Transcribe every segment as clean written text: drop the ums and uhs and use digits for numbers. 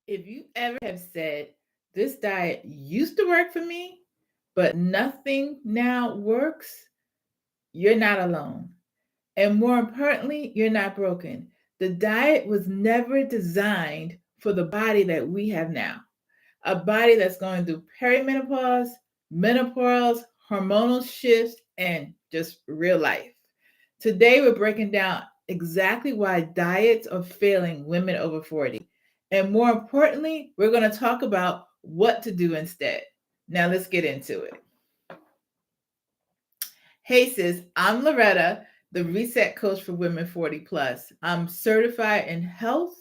If you ever have said, this diet used to work for me, but nothing now works, you're not alone. And more importantly, you're not broken. The diet was never designed for the body that we have now. A body that's going through perimenopause, menopause, hormonal shifts, and just real life. Today, we're breaking down exactly why diets are failing women over 40. And more importantly, we're going to talk about what to do instead. Now, let's get into it. Hey, sis, I'm Loretta, the Reset Coach for Women 40 Plus. I'm certified in health,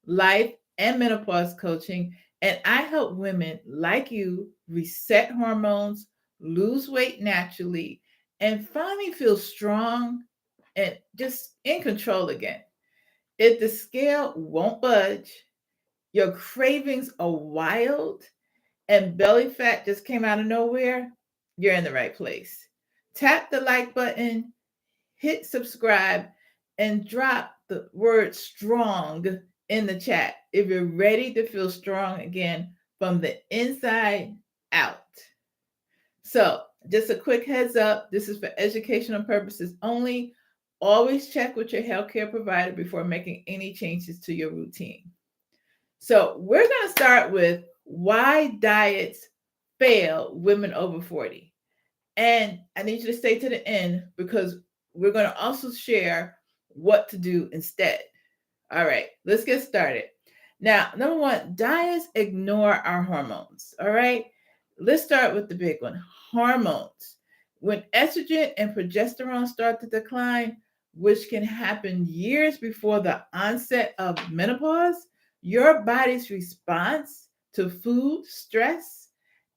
life, and menopause coaching, and I help women like you reset hormones, lose weight naturally, and finally feel strong and just in control again. If the scale won't budge, your cravings are wild, and belly fat just came out of nowhere, you're in the right place. Tap the like button, hit subscribe, and drop the word strong in the chat if you're ready to feel strong again from the inside out. So, just a quick heads up, this is for educational purposes only. Always check with your healthcare provider before making any changes to your routine. So, we're going to start with why diets fail women over 40. And I need you to stay to the end because we're going to also share what to do instead. All right, let's get started. Now, number one, diets ignore our hormones. All right, let's start with the big one, hormones. When estrogen and progesterone start to decline, which can happen years before the onset of menopause, your body's response to food, stress,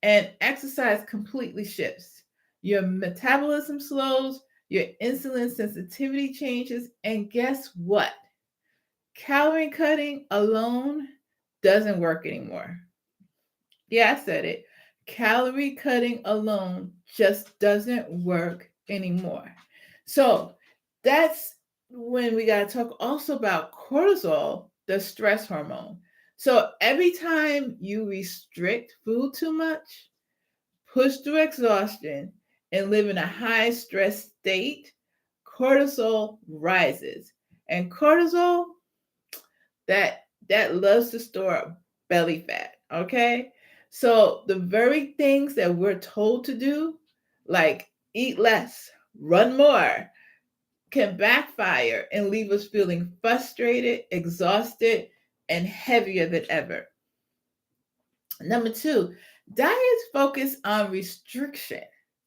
and exercise completely shifts. Your metabolism slows, your insulin sensitivity changes, and guess what? Calorie cutting alone doesn't work anymore. Yeah, I said it. Calorie cutting alone just doesn't work anymore. So that's when we got to talk also about cortisol, the stress hormone. So every time you restrict food too much, push through exhaustion, and live in a high stress state, cortisol rises. And cortisol, that loves to store belly fat, okay? So the very things that we're told to do, like eat less, run more, can backfire and leave us feeling frustrated, exhausted, and heavier than ever. Number two, diets focus on restriction.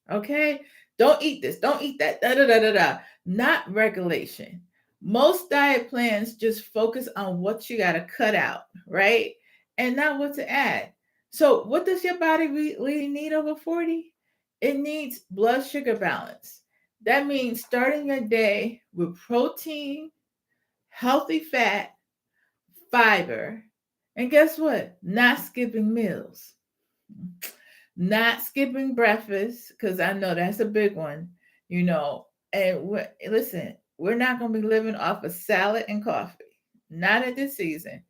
Okay? Don't eat this, don't eat that, da da da da da. Not regulation. Most diet plans just focus on what you got to cut out, right? And not what to add. So, what does your body really need over 40? It needs blood sugar balance. That means starting your day with protein, healthy fat, fiber, and guess what? Not skipping meals, not skipping breakfast, because I know that's a big one, you know. And listen, we're not going to be living off of salad and coffee, not at this season.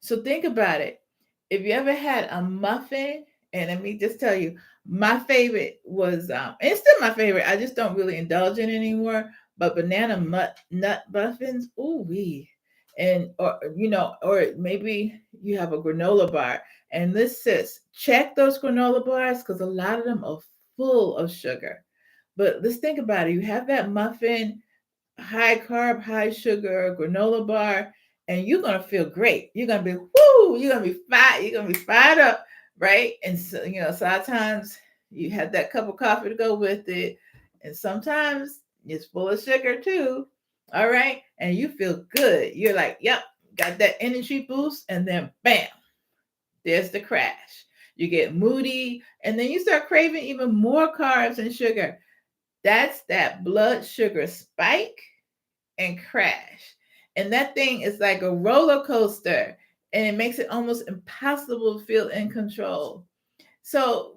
So think about it. If you ever had a muffin, and let me just tell you, my favorite was, and it's still my favorite. I just don't really indulge in it anymore. But banana nut muffins, ooh wee, and or or maybe you have a granola bar. And this says check those granola bars because a lot of them are full of sugar. But let's think about it. You have that muffin, high carb, high sugar granola bar, and you're gonna feel great. You're gonna be woo. You're gonna be fired. You're gonna be fired up, right? And so sometimes you have that cup of coffee to go with it, and sometimes it's full of sugar too. All right, and you feel good. You're like, yep, got that energy boost, and then bam, there's the crash. You get moody, and then you start craving even more carbs and sugar. That's that blood sugar spike and crash. And that thing is like a roller coaster, and it makes it almost impossible to feel in control. So,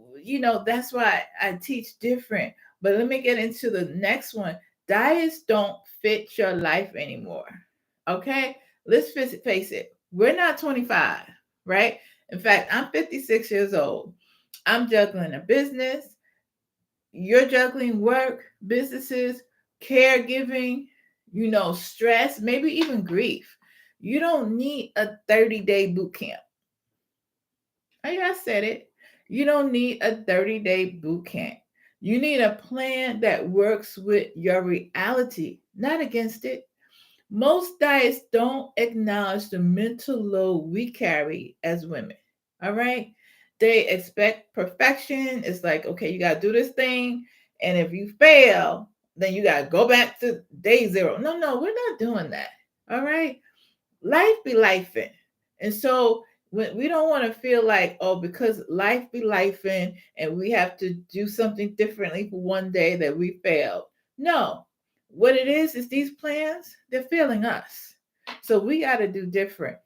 that's why I teach different. But let me get into the next one. Diets don't fit your life anymore. Okay? Let's face it. We're not 25. right? In fact, I'm 56 years old. I'm juggling a business, you're juggling work, businesses, caregiving, stress, maybe even grief. You don't need a 30-day boot camp. Oh, yeah, I said it. You don't need a 30-day boot camp. You need a plan that works with your reality, not against it. Most diets don't acknowledge the mental load we carry as women. All right. They expect perfection. It's like, okay, you got to do this thing. And if you fail, then you got to go back to day zero. No, no, we're not doing that. All right. Life be lifing. And so we don't want to feel like, oh, because life be lifing and we have to do something differently for one day that we failed. No, what it is these plans, they're failing us. So we got to do different.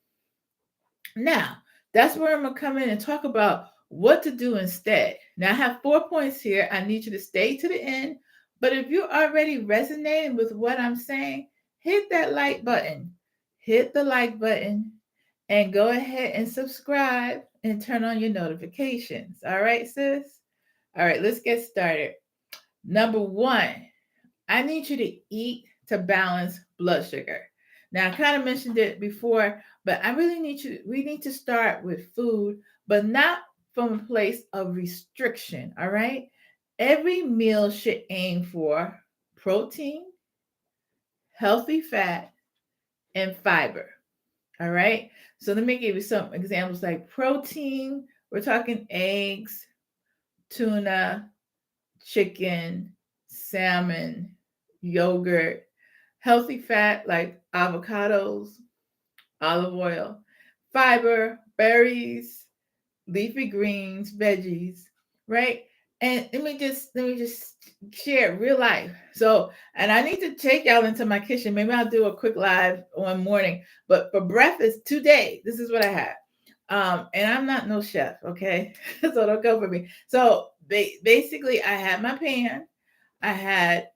Now, that's where I'm going to come in and talk about what to do instead. Now, I have 4 points here. I need you to stay to the end. But if you're already resonating with what I'm saying, hit that like button. Hit the like button and go ahead and subscribe and turn on your notifications. All right, sis? All right, let's get started. Number one, I need you to eat to balance blood sugar. Now, I kind of mentioned it before, but I really we need to start with food, but not from a place of restriction. All right. Every meal should aim for protein, healthy fat, and fiber. All right. So let me give you some examples like protein. We're talking eggs, tuna, chicken, salmon, yogurt, healthy fat like avocados, olive oil, fiber, berries, leafy greens, veggies, right? And let me just share real life. So, and I need to take y'all into my kitchen. Maybe I'll do a quick live one morning. But for breakfast today, this is what I had. And I'm not no chef, okay? So don't go for me. So basically, I had my pan. I had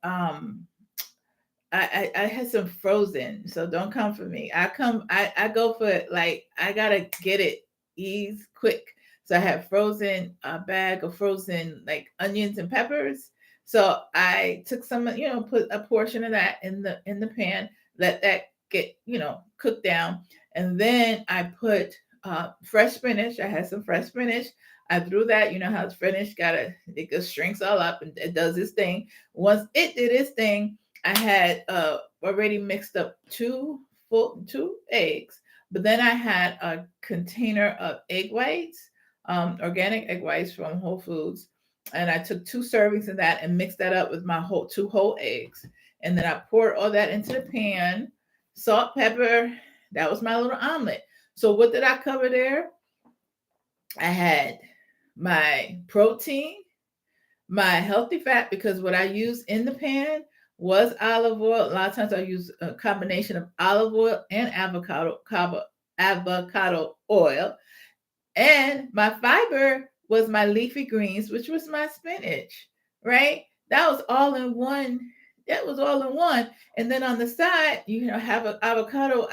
I had some frozen, so don't come for me. I go for it like I gotta get it ease quick. So I have frozen a bag of frozen like onions and peppers. So I took some, put a portion of that in the pan, let that get, cooked down. And then I put fresh spinach. I had some fresh spinach. I threw that, you know how spinach it just shrinks all up and it does its thing. Once it did its thing, I had already mixed up two eggs, but then I had a container of egg whites, organic egg whites from Whole Foods, and I took 2 servings of that and mixed that up with my two whole eggs, and then I poured all that into the pan, salt, pepper. That was my little omelet. So what did I cover there? I had my protein, my healthy fat, because what I use in the pan was olive oil. A lot of times I use a combination of olive oil and avocado oil. And my fiber was my leafy greens, which was my spinach, right? That was all in one. That was all in one. And then on the side, have an avocado.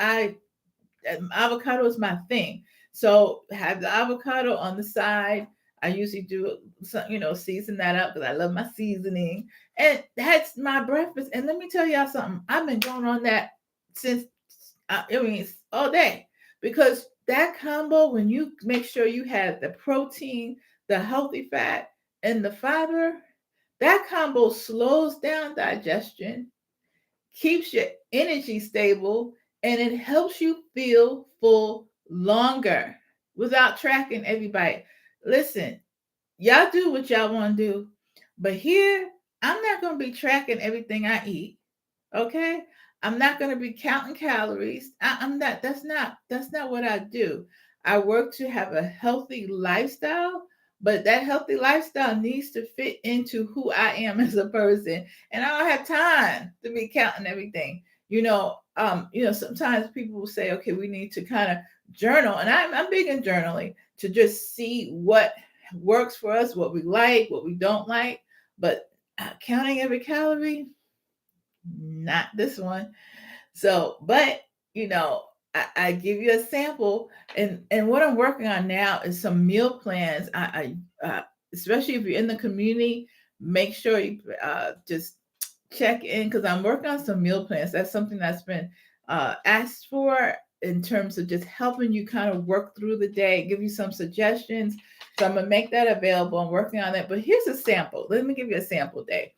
Avocado is my thing. So have the avocado on the side. I usually do some, season that up because I love my seasoning. And that's my breakfast. And let me tell y'all something. I've been going on that since it's all day. Because that combo, when you make sure you have the protein, the healthy fat, and the fiber, that combo slows down digestion, keeps your energy stable, and it helps you feel full longer without tracking every bite. Listen, y'all do what y'all want to do, but here, I'm not going to be tracking everything I eat. Okay? I'm not going to be counting calories. I'm not. That's not what I do. I work to have a healthy lifestyle, but that healthy lifestyle needs to fit into who I am as a person, and I don't have time to be counting everything. Sometimes people will say, okay, we need to kind of journal, and I'm big in journaling to just see what works for us, what we like, what we don't like, but counting every calorie, not this one. So, but you know, I give you a sample, and what I'm working on now is some meal plans. Especially if you're in the community, make sure you just check in, because I'm working on some meal plans. That's something that's been asked for in terms of just helping you kind of work through the day, give you some suggestions. So I'm gonna make that available. I'm working on it. But here's a sample. Let me give you a sample day.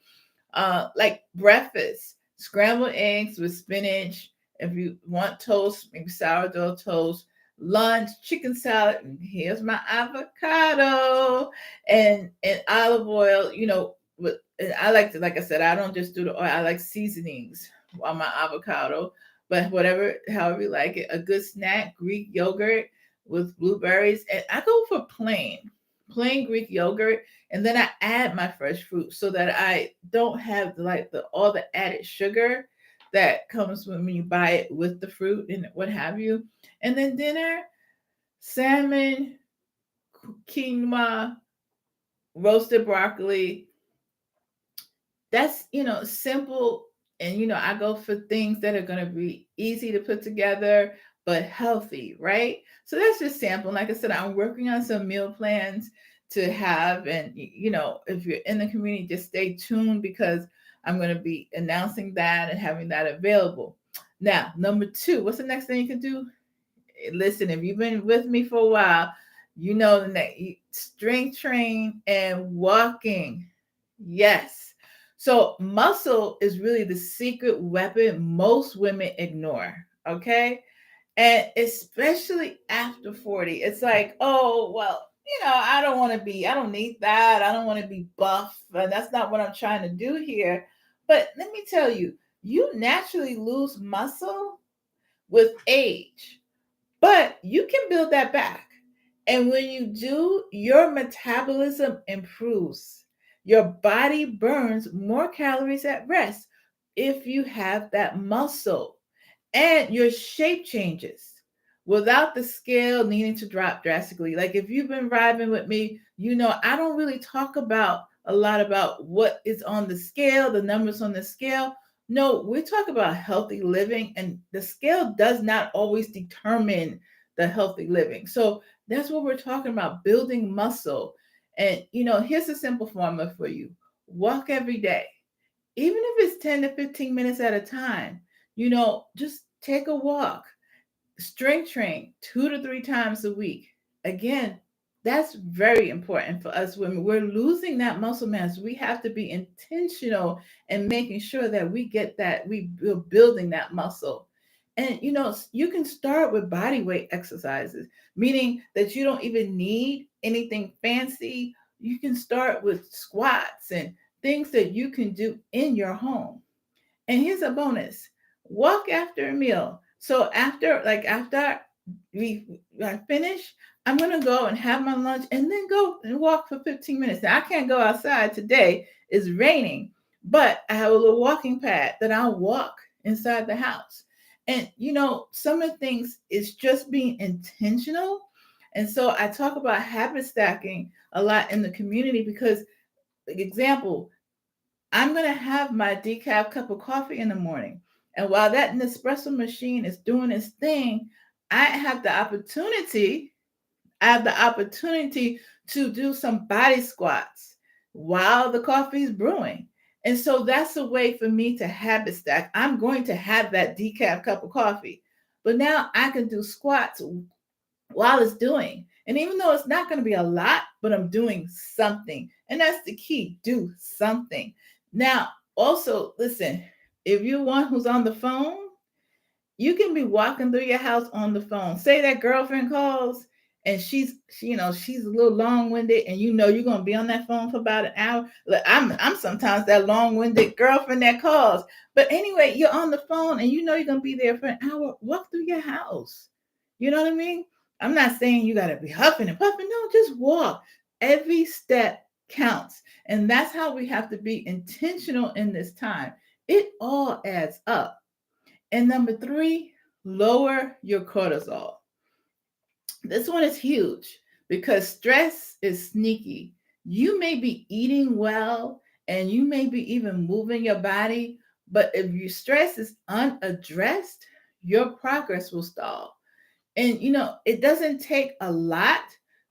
Like breakfast, scrambled eggs with spinach. If you want toast, maybe sourdough toast. Lunch, chicken salad. And here's my avocado and olive oil. And I like to, like I said, I don't just do the oil. I like seasonings on my avocado. But whatever, however you like it, a good snack, Greek yogurt with blueberries, and I go for plain Greek yogurt, and then I add my fresh fruit so that I don't have like the all the added sugar that comes when you buy it with the fruit and what have you. And then dinner, salmon, quinoa, roasted broccoli. That's, simple. And I go for things that are going to be easy to put together but healthy, right? So that's just sample. Like I said, I'm working on some meal plans to have. And if you're in the community, just stay tuned, because I'm going to be announcing that and having that available. Now, number 2, what's the next thing you can do? Listen, if you've been with me for a while, you know that strength train and walking. Yes. So muscle is really the secret weapon most women ignore. Okay. And especially after 40, it's like, oh, well, I don't need that. I don't want to be buff. And that's not what I'm trying to do here. But let me tell you, you naturally lose muscle with age, but you can build that back. And when you do, your metabolism improves. Your body burns more calories at rest if you have that muscle, and your shape changes without the scale needing to drop drastically. Like if you've been riding with me, I don't really talk about a lot about what is on the scale, the numbers on the scale. No, we talk about healthy living, and the scale does not always determine the healthy living. So that's what we're talking about, building muscle. And here's a simple formula for you: walk every day, even if it's 10 to 15 minutes at a time. Just take a walk. Strength train 2 to 3 times a week. Again, that's very important for us women. We're losing that muscle mass. We have to be intentional in making sure that we get that, we're building that muscle. And you can start with body weight exercises, meaning that you don't even need anything fancy. You can start with squats and things that you can do in your home. And here's a bonus: walk after a meal. So after I finish, I'm gonna go and have my lunch and then go and walk for 15 minutes. Now I can't go outside today; it's raining, but I have a little walking pad that I'll walk inside the house. And some of the things is just being intentional. And so I talk about habit stacking a lot in the community because, example, I'm going to have my decaf cup of coffee in the morning. And while that Nespresso machine is doing its thing, I have the opportunity, I have the opportunity to do some body squats while the coffee is brewing. And so that's a way for me to habit stack. I'm going to have that decaf cup of coffee, but now I can do squats while it's doing. And even though it's not going to be a lot, but I'm doing something. And that's the key: do something. Now, also, listen, if you're one who's on the phone, you can be walking through your house on the phone. Say that girlfriend calls and she's a little long-winded, and you're gonna be on that phone for about an hour. Look, I'm sometimes that long-winded girlfriend that calls. But anyway, you're on the phone and you're gonna be there for an hour. Walk through your house. You know what I mean? I'm not saying you gotta be huffing and puffing. No, just walk. Every step counts. And that's how we have to be intentional in this time. It all adds up. And number 3, lower your cortisol. This one is huge because stress is sneaky. You may be eating well and you may be even moving your body, but if your stress is unaddressed, your progress will stall. And it doesn't take a lot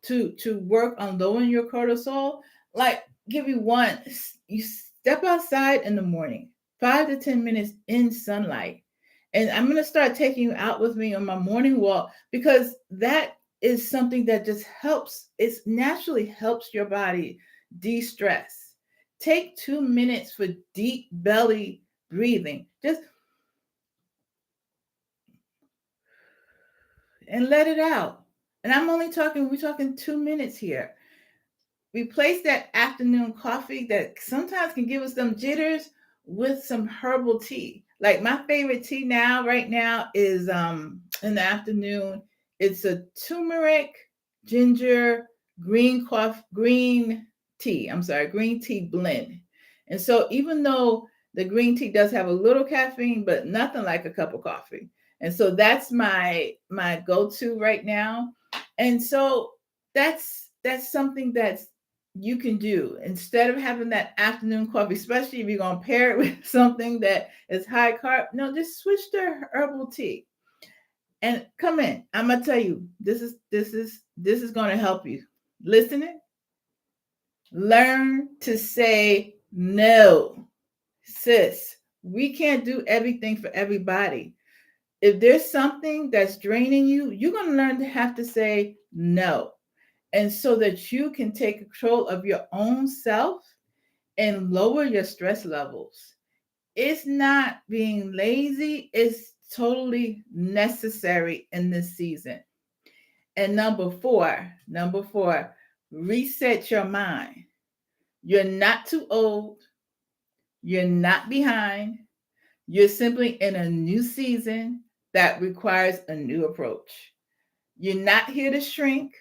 to work on lowering your cortisol. Like, give you one, you step outside in the morning, 5 to 10 minutes in sunlight. And I'm going to start taking you out with me on my morning walk, because that is something that just helps. It naturally helps your body de-stress. Take 2 minutes for deep belly breathing. Just and let it out. And we're talking 2 minutes here. Replace that afternoon coffee that sometimes can give us some jitters with some herbal tea. Like, my favorite tea right now is in the afternoon. It's a turmeric, ginger, green tea. I'm sorry, green tea blend. And so, even though the green tea does have a little caffeine, but nothing like a cup of coffee. And so that's my go-to right now. And so that's something that's you can do instead of having that afternoon coffee, especially if you're going to pair it with something that is high carb. No, just switch to herbal tea and come in. I'm gonna tell you, this is going to help you. Listening, learn to say no, sis. We can't do everything for everybody. If there's something that's draining you, you're going to learn to have to say no, and so that you can take control of your own self and lower your stress levels. It's not being lazy, it's totally necessary in this season. And number four, reset your mind. You're not too old, you're not behind, you're simply in a new season that requires a new approach. You're not here to shrink,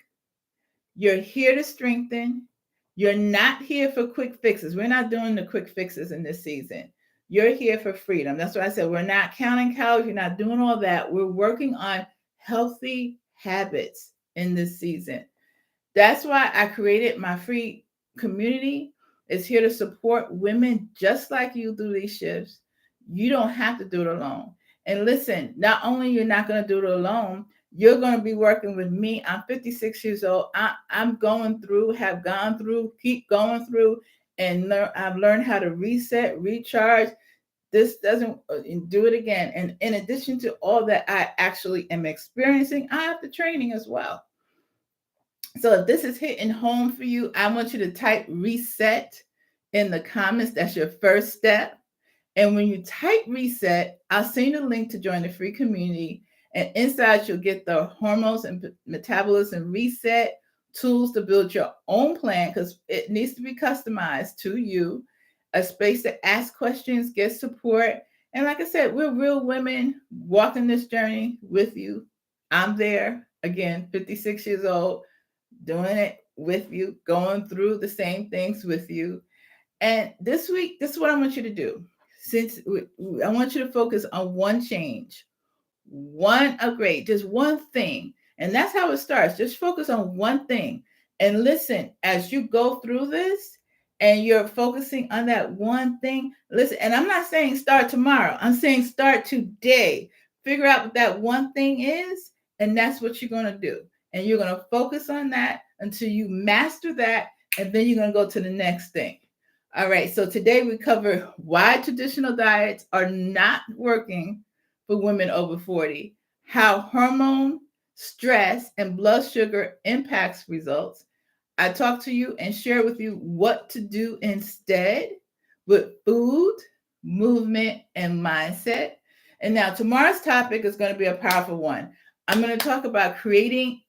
you're here to strengthen. You're not here for quick fixes. We're not doing the quick fixes in this season. You're here for freedom. That's why I said we're not counting calories. You're not doing all that. We're working on healthy habits in this season. That's why I created my free community. It's here to support women just like you through these shifts. You don't have to do it alone. And listen, not only you're not going to do it alone, you're going to be working with me. I'm 56 years old. I'm going through, have gone through, keep going through, and I've learned how to reset, recharge. This doesn't do it again. And in addition to all that I actually am experiencing, I have the training as well. So if this is hitting home for you, I want you to type reset in the comments. That's your first step. And when you type reset, I'll send you the link to join the free community. And inside, you'll get the hormones and metabolism reset tools to build your own plan, because it needs to be customized to you, a space to ask questions, get support. And like I said, we're real women walking this journey with you. I'm there, again, 56 years old, doing it with you, going through the same things with you. And this week, this is what I want you to do. I want you to focus on one change, one upgrade, just one thing. And that's how it starts. Just focus on one thing. And listen, as you go through this and you're focusing on that one thing, listen, and I'm not saying start tomorrow, I'm saying start today. Figure out what that one thing is, and that's what you're going to do. And you're going to focus on that until you master that, and then you're going to go to the next thing. All right, so today we cover why traditional diets are not working for women over 40, how hormone, stress, and blood sugar impacts results. I talk to you and share with you what to do instead with food, movement, and mindset. And now tomorrow's topic is going to be a powerful one. I'm going to talk about creating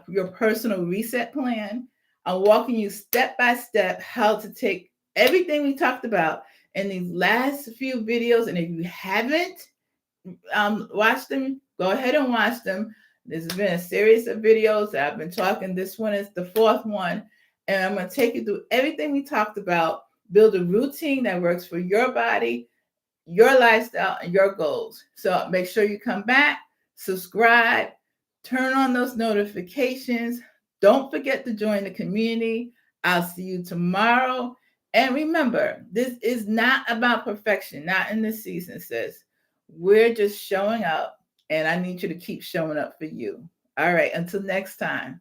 your personal reset plan. I'm walking you step by step how to take everything we talked about in these last few videos. And if you haven't watched them, go ahead and watch them. This has been a series of videos that I've been talking. This one is the fourth one. And I'm going to take you through everything we talked about, build a routine that works for your body, your lifestyle, and your goals. So make sure you come back, subscribe, turn on those notifications. Don't forget to join the community. I'll see you tomorrow. And remember, this is not about perfection, not in this season, sis. We're just showing up And I need you to keep showing up for you. All right. Until next time.